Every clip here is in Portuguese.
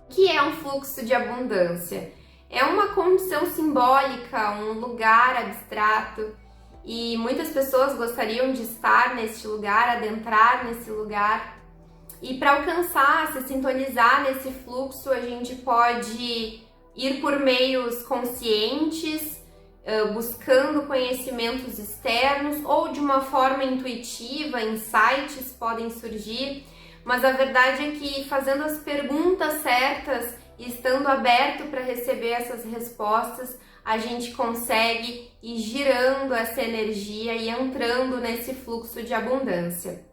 O que é um fluxo de abundância? É uma condição simbólica, um lugar abstrato, e muitas pessoas gostariam de estar neste lugar, adentrar nesse lugar. E para alcançar, se sintonizar nesse fluxo, a gente pode ir por meios conscientes, buscando conhecimentos externos, ou de uma forma intuitiva, insights podem surgir, mas a verdade é que fazendo as perguntas certas e estando aberto para receber essas respostas, a gente consegue ir girando essa energia e entrando nesse fluxo de abundância.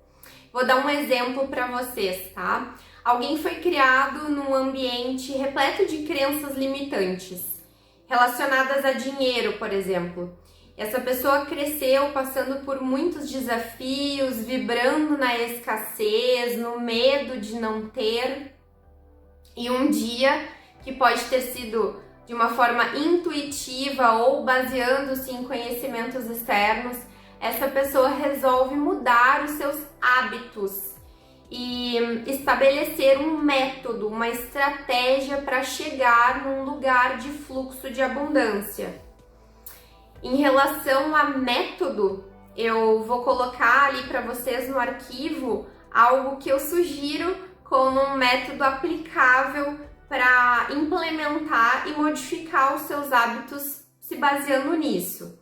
Vou dar um exemplo para vocês, tá? Alguém foi criado num ambiente repleto de crenças limitantes, relacionadas a dinheiro, por exemplo. Essa pessoa cresceu passando por muitos desafios, vibrando na escassez, no medo de não ter. E um dia, que pode ter sido de uma forma intuitiva ou baseando-se em conhecimentos externos, essa pessoa resolve mudar os seus hábitos e estabelecer um método, uma estratégia para chegar num lugar de fluxo de abundância. Em relação a método, eu vou colocar ali para vocês no arquivo algo que eu sugiro como um método aplicável para implementar e modificar os seus hábitos se baseando nisso.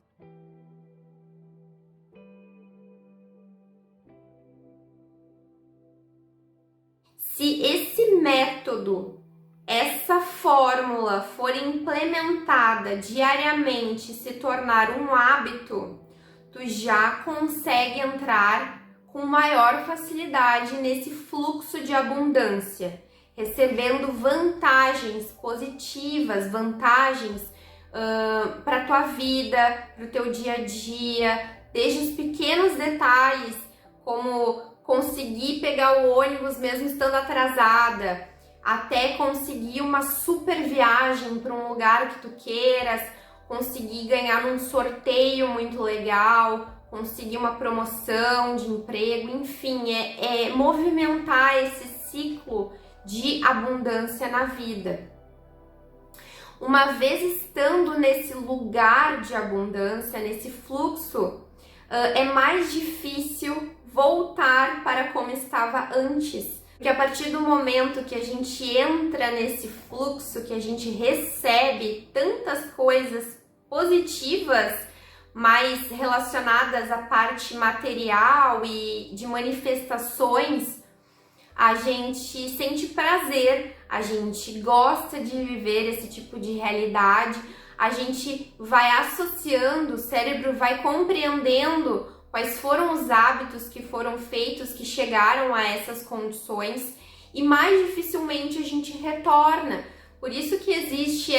Se esse método, essa fórmula for implementada diariamente e se tornar um hábito, tu já consegue entrar com maior facilidade nesse fluxo de abundância, recebendo vantagens positivas, vantagens para a tua vida, para o teu dia a dia, desde os pequenos detalhes, como conseguir pegar o ônibus mesmo estando atrasada, até conseguir uma super viagem para um lugar que tu queiras, conseguir ganhar num sorteio muito legal, conseguir uma promoção de emprego, enfim, é movimentar esse ciclo de abundância na vida. Uma vez estando nesse lugar de abundância, nesse fluxo, é mais difícil voltar para como estava antes. Porque a partir do momento que a gente entra nesse fluxo, que a gente recebe tantas coisas positivas, mais relacionadas à parte material e de manifestações, a gente sente prazer, a gente gosta de viver esse tipo de realidade, a gente vai associando, o cérebro vai compreendendo quais foram os hábitos que foram feitos, que chegaram a essas condições, e mais dificilmente a gente retorna. Por isso que existe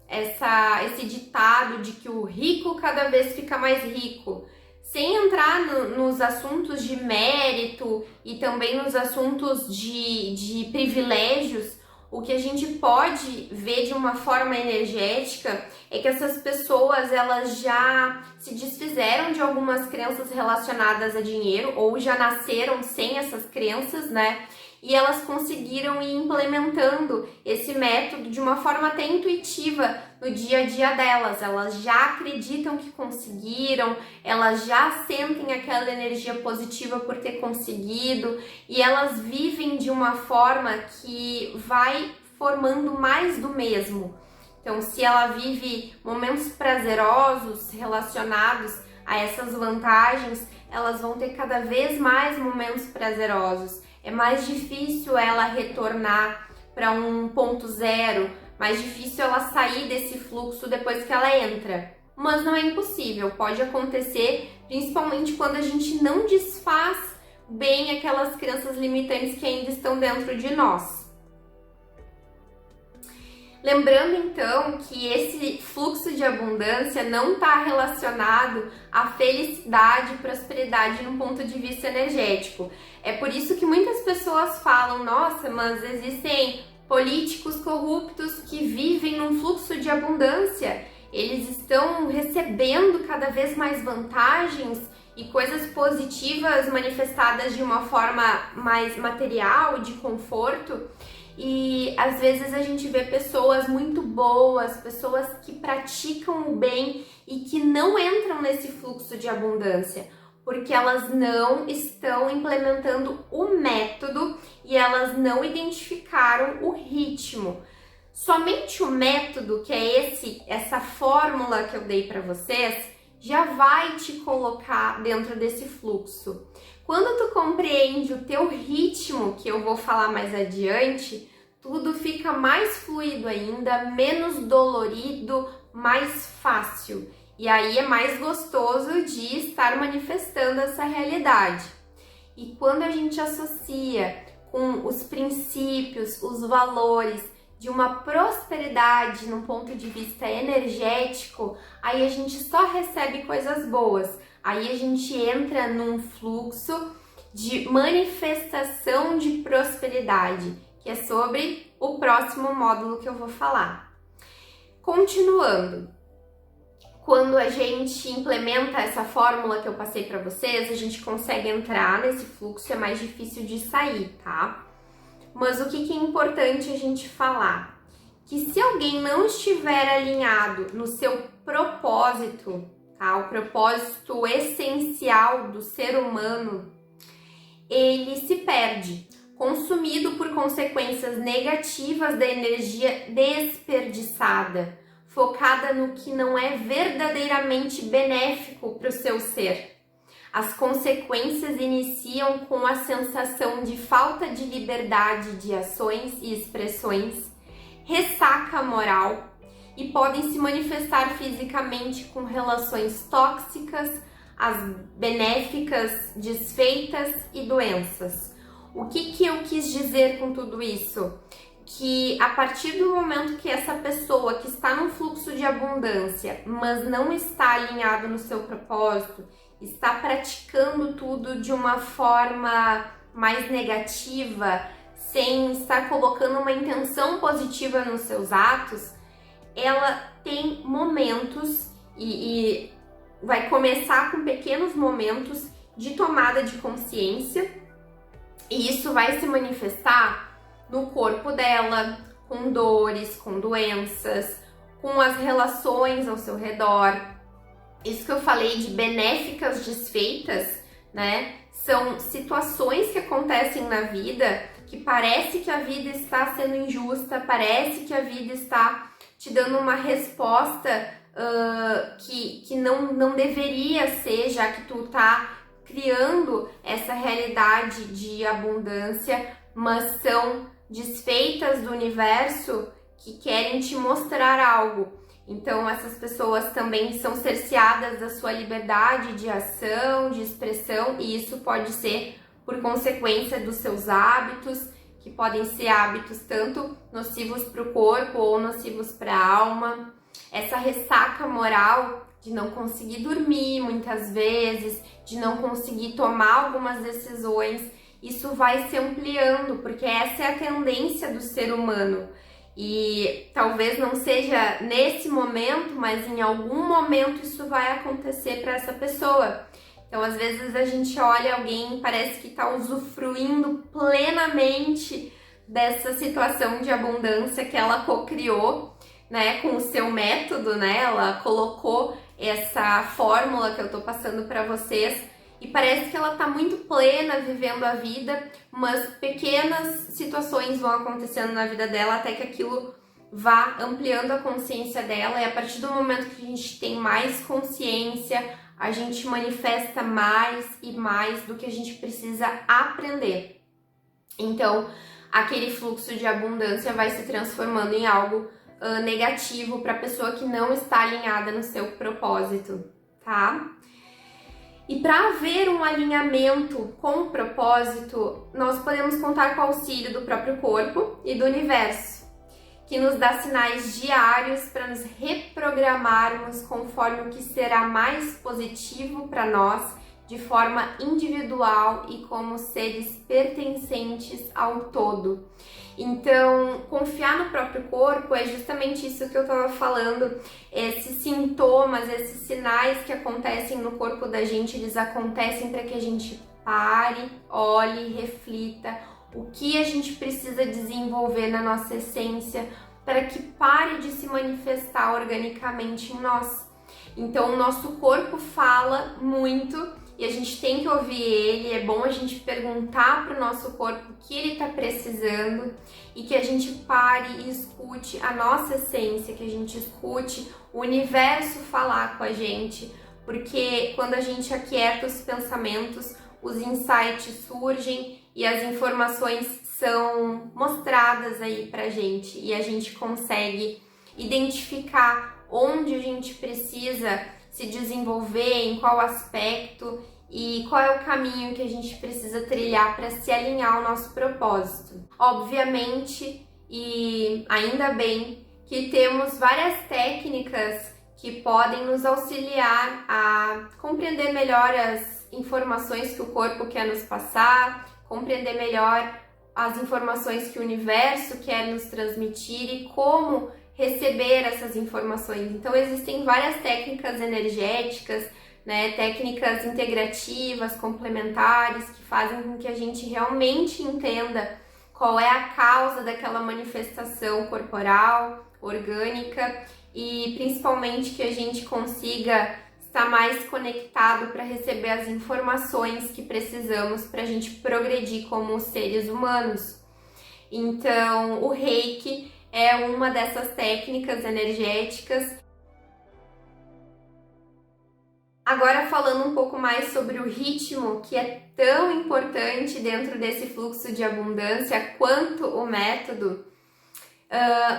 esse ditado de que o rico cada vez fica mais rico. Sem entrar nos assuntos de mérito e também nos assuntos de privilégios, o que a gente pode ver de uma forma energética é que essas pessoas, elas já se desfizeram de algumas crenças relacionadas a dinheiro ou já nasceram sem essas crenças, né? E elas conseguiram ir implementando esse método de uma forma até intuitiva no dia a dia delas. Elas já acreditam que conseguiram, elas já sentem aquela energia positiva por ter conseguido e elas vivem de uma forma que vai formando mais do mesmo. Então, se ela vive momentos prazerosos relacionados a essas vantagens, elas vão ter cada vez mais momentos prazerosos. É mais difícil ela retornar para um ponto zero, mais difícil ela sair desse fluxo depois que ela entra. Mas não é impossível, pode acontecer, principalmente quando a gente não desfaz bem aquelas crenças limitantes que ainda estão dentro de nós. Lembrando então que esse fluxo de abundância não está relacionado à felicidade e prosperidade num ponto de vista energético. É por isso que muitas pessoas falam, nossa, mas existem políticos corruptos que vivem num fluxo de abundância. Eles estão recebendo cada vez mais vantagens e coisas positivas manifestadas de uma forma mais material, de conforto. E às vezes a gente vê pessoas muito boas, pessoas que praticam o bem e que não entram nesse fluxo de abundância, porque elas não estão implementando o método e elas não identificaram o ritmo. Somente o método, que é essa fórmula que eu dei para vocês, já vai te colocar dentro desse fluxo. Quando tu compreende o teu ritmo, que eu vou falar mais adiante, tudo fica mais fluido ainda, menos dolorido, mais fácil. E aí é mais gostoso de estar manifestando essa realidade. E quando a gente associa com os princípios, os valores de uma prosperidade num ponto de vista energético, aí a gente só recebe coisas boas. Aí a gente entra num fluxo de manifestação de prosperidade, que é sobre o próximo módulo que eu vou falar. Continuando, quando a gente implementa essa fórmula que eu passei para vocês, a gente consegue entrar nesse fluxo, é mais difícil de sair, tá? Mas o que é importante a gente falar? Que se alguém não estiver alinhado no seu propósito, tá? O propósito essencial do ser humano, ele se perde, consumido por consequências negativas da energia desperdiçada, focada no que não é verdadeiramente benéfico para o seu ser. As consequências iniciam com a sensação de falta de liberdade de ações e expressões, ressaca moral e podem se manifestar fisicamente com relações tóxicas, as benéficas desfeitas e doenças. O que eu quis dizer com tudo isso? Que a partir do momento que essa pessoa que está num fluxo de abundância, mas não está alinhado no seu propósito, está praticando tudo de uma forma mais negativa, sem estar colocando uma intenção positiva nos seus atos, ela tem momentos e vai começar com pequenos momentos de tomada de consciência, e isso vai se manifestar no corpo dela, com dores, com doenças, com as relações ao seu redor. Isso que eu falei de benéficas desfeitas, né? São situações que acontecem na vida que parece que a vida está sendo injusta, parece que a vida está te dando uma resposta que não deveria ser, já que tu tá criando essa realidade de abundância, mas são desfeitas do universo que querem te mostrar algo. Então essas pessoas também são cerceadas da sua liberdade de ação, de expressão, e isso pode ser por consequência dos seus hábitos, que podem ser hábitos tanto nocivos para o corpo ou nocivos para a alma. Essa ressaca moral de não conseguir dormir muitas vezes, de não conseguir tomar algumas decisões, isso vai se ampliando, porque essa é a tendência do ser humano. E talvez não seja nesse momento, mas em algum momento isso vai acontecer para essa pessoa. Então, às vezes a gente olha alguém e parece que está usufruindo plenamente dessa situação de abundância que ela co-criou, né, com o seu método, né? Ela colocou essa fórmula que eu tô passando para vocês e parece que ela tá muito plena vivendo a vida, mas pequenas situações vão acontecendo na vida dela até que aquilo vá ampliando a consciência dela, e a partir do momento que a gente tem mais consciência, a gente manifesta mais e mais do que a gente precisa aprender. Então, aquele fluxo de abundância vai se transformando em algo negativo para a pessoa que não está alinhada no seu propósito, tá? E para haver um alinhamento com o propósito, nós podemos contar com o auxílio do próprio corpo e do universo, que nos dá sinais diários para nos reprogramarmos conforme o que será mais positivo para nós, de forma individual e como seres pertencentes ao todo. Então, confiar no próprio corpo é justamente isso que eu estava falando, esses sintomas, esses sinais que acontecem no corpo da gente, eles acontecem para que a gente pare, olhe, reflita, o que a gente precisa desenvolver na nossa essência para que pare de se manifestar organicamente em nós. Então, o nosso corpo fala muito e a gente tem que ouvir ele. É bom a gente perguntar para o nosso corpo o que ele está precisando e que a gente pare e escute a nossa essência, que a gente escute o universo falar com a gente, porque quando a gente aquieta os pensamentos, os insights surgem e as informações são mostradas aí pra gente e a gente consegue identificar onde a gente precisa se desenvolver, em qual aspecto e qual é o caminho que a gente precisa trilhar para se alinhar ao nosso propósito. Obviamente, e ainda bem, que temos várias técnicas que podem nos auxiliar a compreender melhor as informações que o corpo quer nos passar, compreender melhor as informações que o universo quer nos transmitir e como receber essas informações. Então existem várias técnicas energéticas, né, técnicas integrativas, complementares, que fazem com que a gente realmente entenda qual é a causa daquela manifestação corporal, orgânica, e principalmente que a gente consiga estar mais conectado para receber as informações que precisamos para a gente progredir como seres humanos. Então, o Reiki é uma dessas técnicas energéticas. Agora, falando um pouco mais sobre o ritmo, que é tão importante dentro desse fluxo de abundância quanto o método,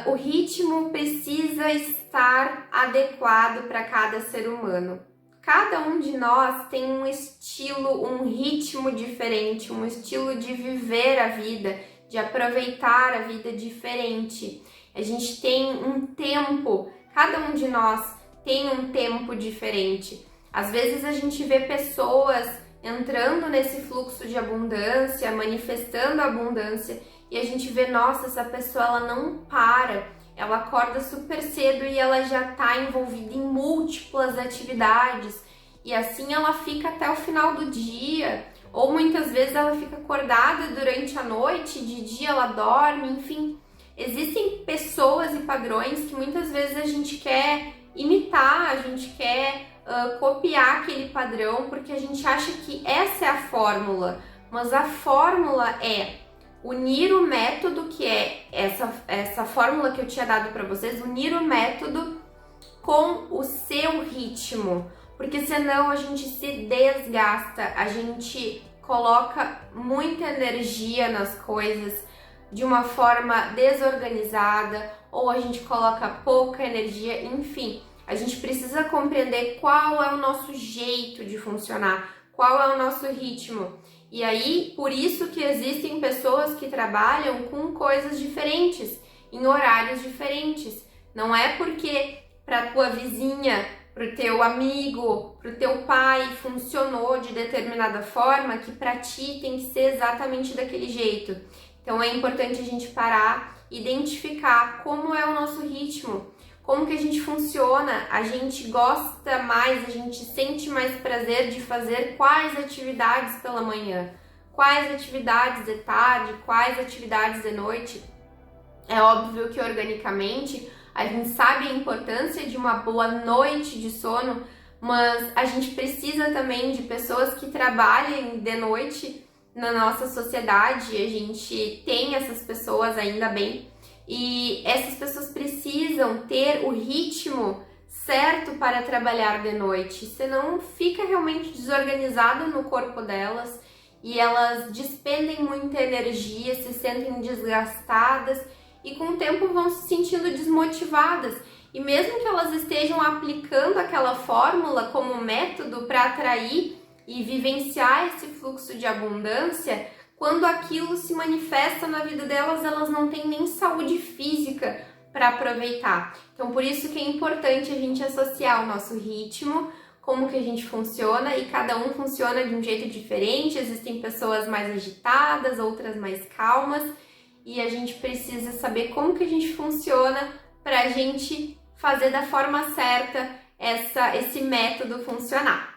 o ritmo precisa estar adequado para cada ser humano. Cada um de nós tem um estilo, um ritmo diferente, um estilo de viver a vida, de aproveitar a vida diferente. A gente tem um tempo, cada um de nós tem um tempo diferente. Às vezes a gente vê pessoas entrando nesse fluxo de abundância, manifestando a abundância, e a gente vê, nossa, essa pessoa ela não para, ela acorda super cedo e ela já está envolvida em múltiplas atividades, e assim ela fica até o final do dia, ou muitas vezes ela fica acordada durante a noite, de dia ela dorme, enfim. Existem pessoas e padrões que muitas vezes a gente quer imitar, a gente quer copiar aquele padrão, porque a gente acha que essa é a fórmula, mas a fórmula é unir o método, que é essa fórmula que eu tinha dado para vocês, unir o método com o seu ritmo, porque senão a gente se desgasta, a gente coloca muita energia nas coisas de uma forma desorganizada, ou a gente coloca pouca energia, enfim. A gente precisa compreender qual é o nosso jeito de funcionar, qual é o nosso ritmo. E aí, por isso que existem pessoas que trabalham com coisas diferentes, em horários diferentes. Não é porque para tua vizinha, para o teu amigo, para o teu pai funcionou de determinada forma que para ti tem que ser exatamente daquele jeito. Então é importante a gente parar, identificar como é o nosso ritmo, como que a gente funciona, a gente gosta mais, a gente sente mais prazer de fazer quais atividades pela manhã, quais atividades de tarde, quais atividades de noite. É óbvio que organicamente a gente sabe a importância de uma boa noite de sono, mas a gente precisa também de pessoas que trabalhem de noite na nossa sociedade. A gente tem essas pessoas, ainda bem, e essas pessoas precisam ter o ritmo certo para trabalhar de noite, senão fica realmente desorganizado no corpo delas e elas despendem muita energia, se sentem desgastadas e com o tempo vão se sentindo desmotivadas. E mesmo que elas estejam aplicando aquela fórmula como método para atrair e vivenciar esse fluxo de abundância, quando aquilo se manifesta na vida delas, elas não têm nem saúde física para aproveitar. Então, por isso que é importante a gente associar o nosso ritmo, como que a gente funciona, e cada um funciona de um jeito diferente. Existem pessoas mais agitadas, outras mais calmas, e a gente precisa saber como que a gente funciona para a gente fazer da forma certa esse método funcionar.